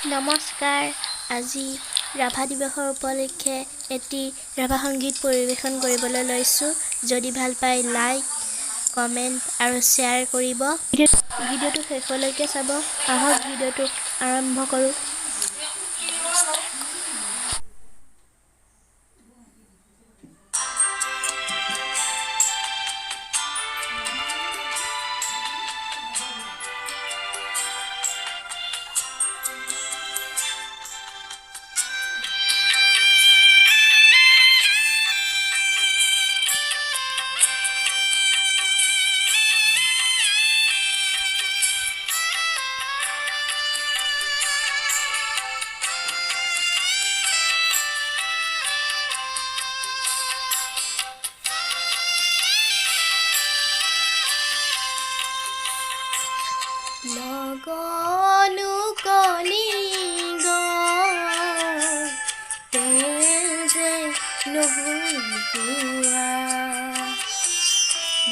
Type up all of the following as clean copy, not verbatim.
নমস্কাৰ। আজি ৰাভা দিৱসৰ উপলক্ষে এটি ৰাভা সংগীত পৰিৱেশন কৰিবলৈ লৈছোঁ। যদি ভাল পায় লাইক, কমেণ্ট আৰু শ্বেয়াৰ কৰিব। ভিডিঅ'টো শেষলৈকে চাব। আহক ভিডিঅ'টো আৰম্ভ কৰোঁ। লগনো কলিগ তেওঁ যে নহ'ল পুৱা,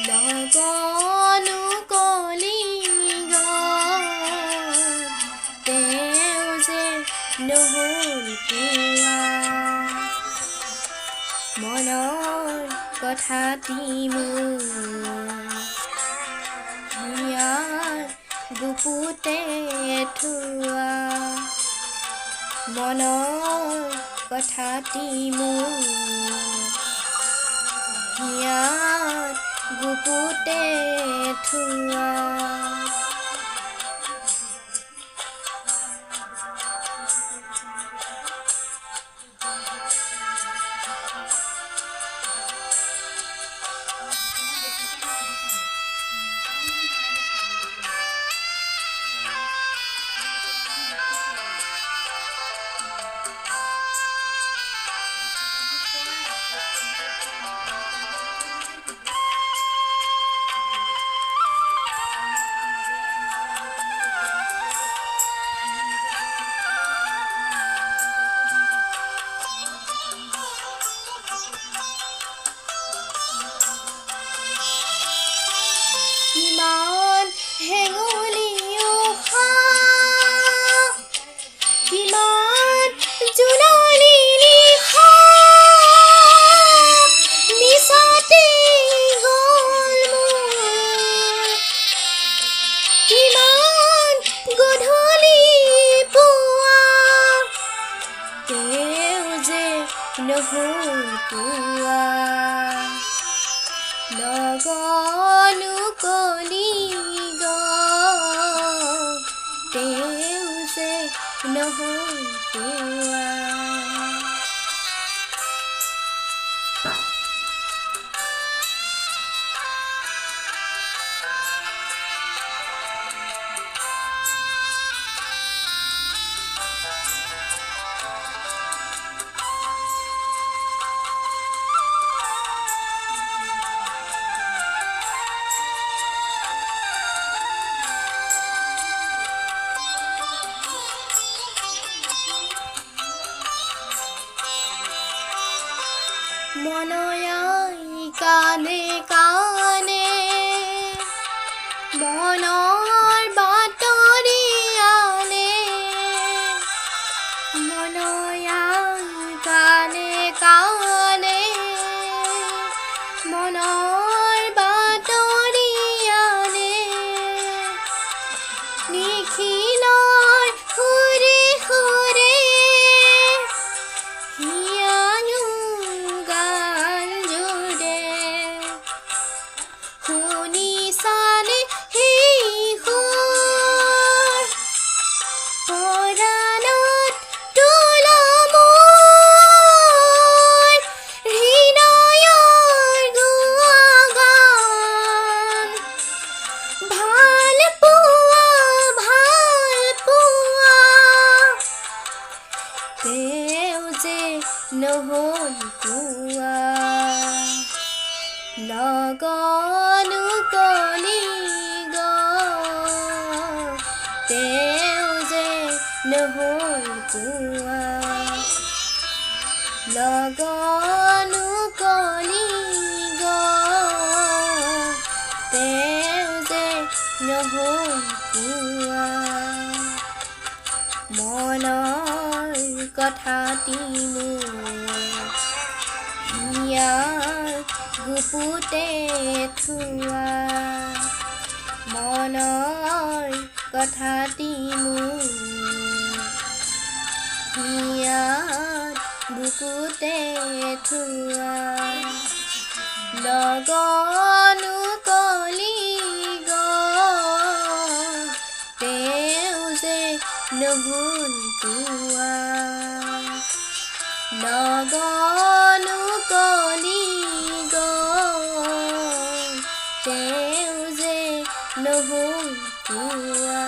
লগনো কলিগ তেওঁ যে নহ'ল পুৱা, মনৰ কথাটি মোৰ গুপুতে থোৱা, মনৰ কথাটি মোৰ হিয়াত গুপুতে থোৱা। কিমান হেঙুলি উশা, কিমান জোনালী নিশা, মিছাতে গ'ল মোৰ, কিমান গধূলি পুৱা তেওঁ যে নহ'ল পুৱা, লগনো কলিগ তেওঁ যে নহ'ল পুৱা। মনয়াই কানে কানে মনৰ বাতৰি আনে, মনয়াই কানে কানে মনৰ বাতৰি আনে, নিখিলৰ সুৰে সুৰে শুনিছানে সেই সুৰ, পৰাণত তোলা মোৰ হৃদয়ৰ গোৱা গান, ভাল পোৱা তেওঁ যে নহ'ল পুৱা, লগনো কলিগ তেওঁ যে নহ'ল পুৱা, লগনো কলিগ তেওঁ যে নহ'ল পুৱা। মনৰ কথাটিনো হিয়াৰ গুপুতে থোৱা মনৰ কথাটিনো হিয়াৰ বুকুতে থোৱা লগনো কলি তেওঁ যে নহল কোৱা লগনো কলি তেওঁ যে নহল কোৱা।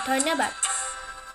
ধন্যবাদ।